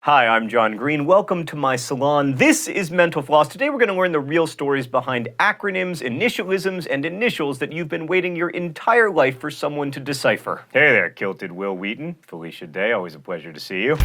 Hi, I'm John Green. Welcome to my salon. This is Mental Floss. Today we're going to learn the real stories behind acronyms, initialisms, and initials that you've been waiting your entire life for someone to decipher. Hey there, kilted Will Wheaton. Felicia Day, always a pleasure to see you.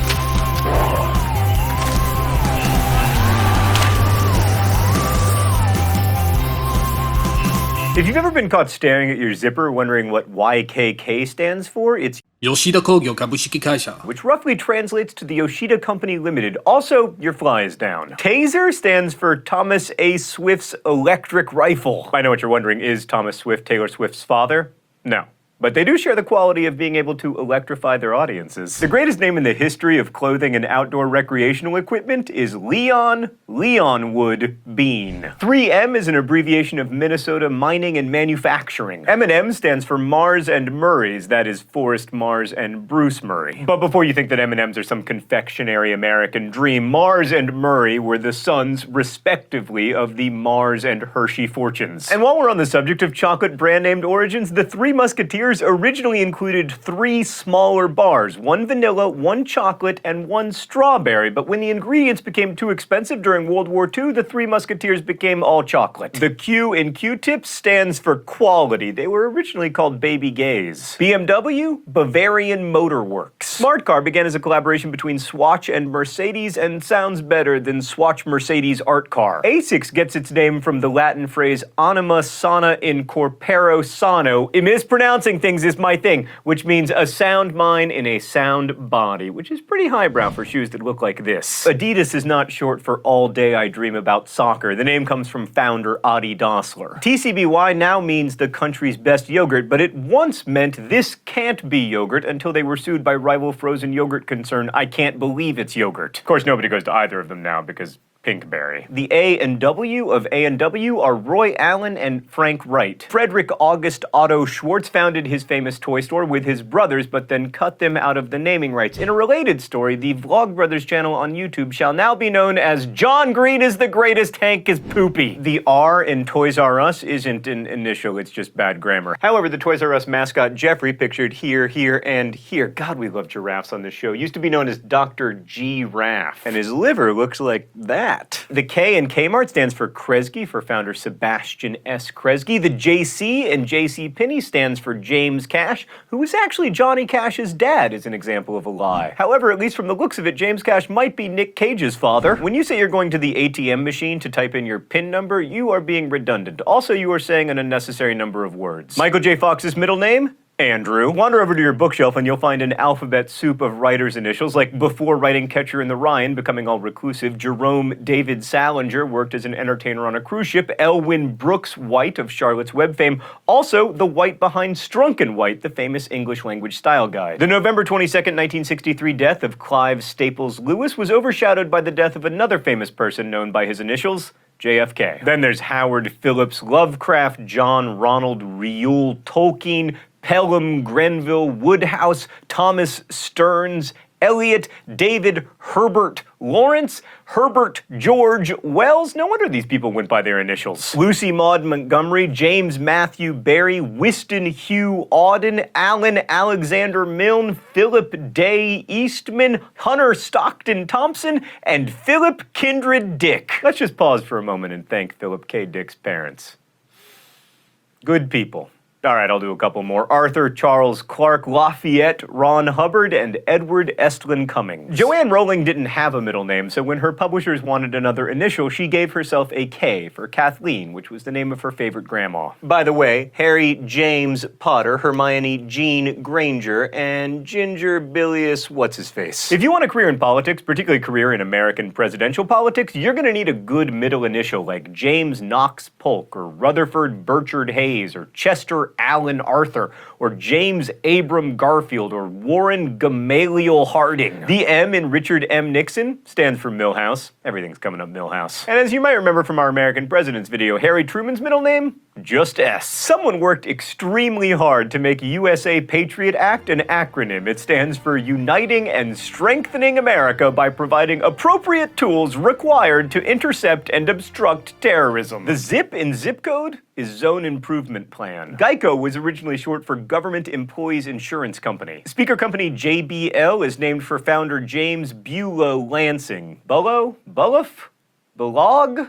If you've ever been caught staring at your zipper wondering what YKK stands for, it's Yoshida Kogyo Kabushiki Kaisha, which roughly translates to the Yoshida Company Limited. Also, your fly is down. Taser stands for Thomas A. Swift's electric rifle. I know what you're wondering, is Thomas Swift Taylor Swift's father? No. But they do share the quality of being able to electrify their audiences. The greatest name in the history of clothing and outdoor recreational equipment is Leon Wood Bean. 3M is an abbreviation of Minnesota Mining and Manufacturing. M&M stands for Mars and Murray's, that is Forrest Mars and Bruce Murray. But before you think that M&Ms are some confectionery American dream, Mars and Murray were the sons, respectively, of the Mars and Hershey fortunes. And while we're on the subject of chocolate brand-named origins, the Three Musketeers originally included 3 smaller bars, 1 vanilla, 1 chocolate, and 1 strawberry, but when the ingredients became too expensive during World War II, the Three Musketeers became all chocolate. The Q in Q-tips stands for quality. They were originally called Baby Gays. BMW, Bavarian Motor Works. Smart Car began as a collaboration between Swatch and Mercedes and sounds better than Swatch Mercedes Art Car. ASICS gets its name from the Latin phrase anima sana in corpore sano. Mispronouncing things is my thing, which means a sound mind in a sound body, which is pretty highbrow for shoes that look like this. Adidas is not short for All Day I Dream About Soccer. The name comes from founder Adi Dassler. TCBY now means the country's best yogurt, but it once meant this can't be yogurt until they were sued by rival frozen yogurt concern I Can't Believe It's Yogurt. Of course, nobody goes to either of them now because Pinkberry. The A and W of A&W are Roy Allen and Frank Wright. Frederick August Otto Schwartz founded his famous toy store with his brothers, but then cut them out of the naming rights. In a related story, the Vlogbrothers channel on YouTube shall now be known as John Green is the Greatest, Hank is Poopy. The R in Toys R Us isn't an initial, it's just bad grammar. However, the Toys R Us mascot Jeffrey, pictured here, here, and here, God, we love giraffes on this show, used to be known as Dr. G-Raff, and his liver looks like that. The K in Kmart stands for Kresge, for founder Sebastian S. Kresge. The JC in JCPenney stands for James Cash, who was actually Johnny Cash's dad, is an example of a lie. However, at least from the looks of it, James Cash might be Nick Cage's father. When you say you're going to the ATM machine to type in your PIN number, you are being redundant. Also, you are saying an unnecessary number of words. Michael J. Fox's middle name? Andrew. Wander over to your bookshelf and you'll find an alphabet soup of writers' initials, like before writing Catcher in the Rye and becoming all reclusive, Jerome David Salinger worked as an entertainer on a cruise ship, Elwyn Brooks White of Charlotte's Web fame, also the White behind Strunken White, the famous English language style guide. The November 22nd, 1963 death of Clive Staples Lewis was overshadowed by the death of another famous person known by his initials, JFK. Then there's Howard Phillips Lovecraft, John Ronald Reuel Tolkien, Pelham Grenville Woodhouse, Thomas Stearns Eliot, David Herbert Lawrence, Herbert George Wells. No wonder these people went by their initials. Lucy Maud Montgomery, James Matthew Barry, Wystan Hugh Auden, Alan Alexander Milne, Philip Day Eastman, Hunter Stockton Thompson, and Philip Kindred Dick. Let's just pause for a moment and thank Philip K. Dick's parents. Good people. All right, I'll do a couple more. Arthur Charles Clarke Lafayette, Ron Hubbard, and Edward Estlin Cummings. Joanne Rowling didn't have a middle name, so when her publishers wanted another initial, she gave herself a K for Kathleen, which was the name of her favorite grandma. By the way, Harry James Potter, Hermione Jean Granger, and Ginger Bilious what's-his-face. If you want a career in politics, particularly a career in American presidential politics, you're gonna need a good middle initial like James Knox Polk, or Rutherford Burchard Hayes, or Chester Alan Arthur, or James Abram Garfield, or Warren Gamaliel Harding. The M in Richard M. Nixon stands for Milhouse. Everything's coming up Milhouse. And as you might remember from our American Presidents video, Harry Truman's middle name? Just S. Someone worked extremely hard to make USA Patriot Act an acronym. It stands for Uniting and Strengthening America by providing appropriate tools required to intercept and obstruct terrorism. The ZIP in zip code is Zone Improvement Plan. GEICO was originally short for Government Employees Insurance Company. Speaker company JBL is named for founder James Bulow Lansing. Bulow? Bullough? Bulog?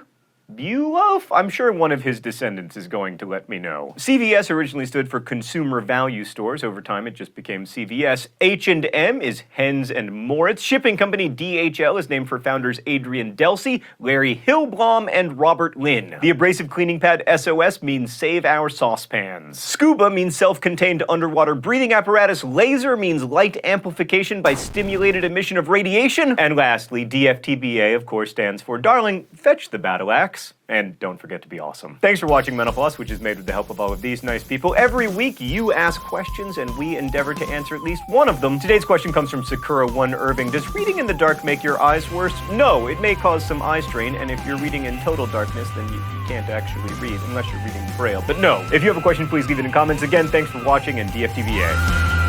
Bulow? I'm sure one of his descendants is going to let me know. CVS originally stood for Consumer Value Stores. Over time, it just became CVS. H&M is Hens and Moritz. Shipping company DHL is named for founders Adrian Delsey, Larry Hillblom, and Robert Lynn. The abrasive cleaning pad SOS means Save Our Saucepans. Scuba means self-contained underwater breathing apparatus. Laser means light amplification by stimulated emission of radiation. And lastly, DFTBA, of course, stands for Darling, Fetch the Battle Axe. And don't forget to be awesome. Thanks for watching Mental Floss, which is made with the help of all of these nice people. Every week, you ask questions, and we endeavor to answer at least one of them. Today's question comes from Sakura One Irving. Does reading in the dark make your eyes worse? No, it may cause some eye strain, and if you're reading in total darkness, then you can't actually read, unless you're reading Braille. But no, if you have a question, please leave it in comments. Again, thanks for watching, and DFTVA.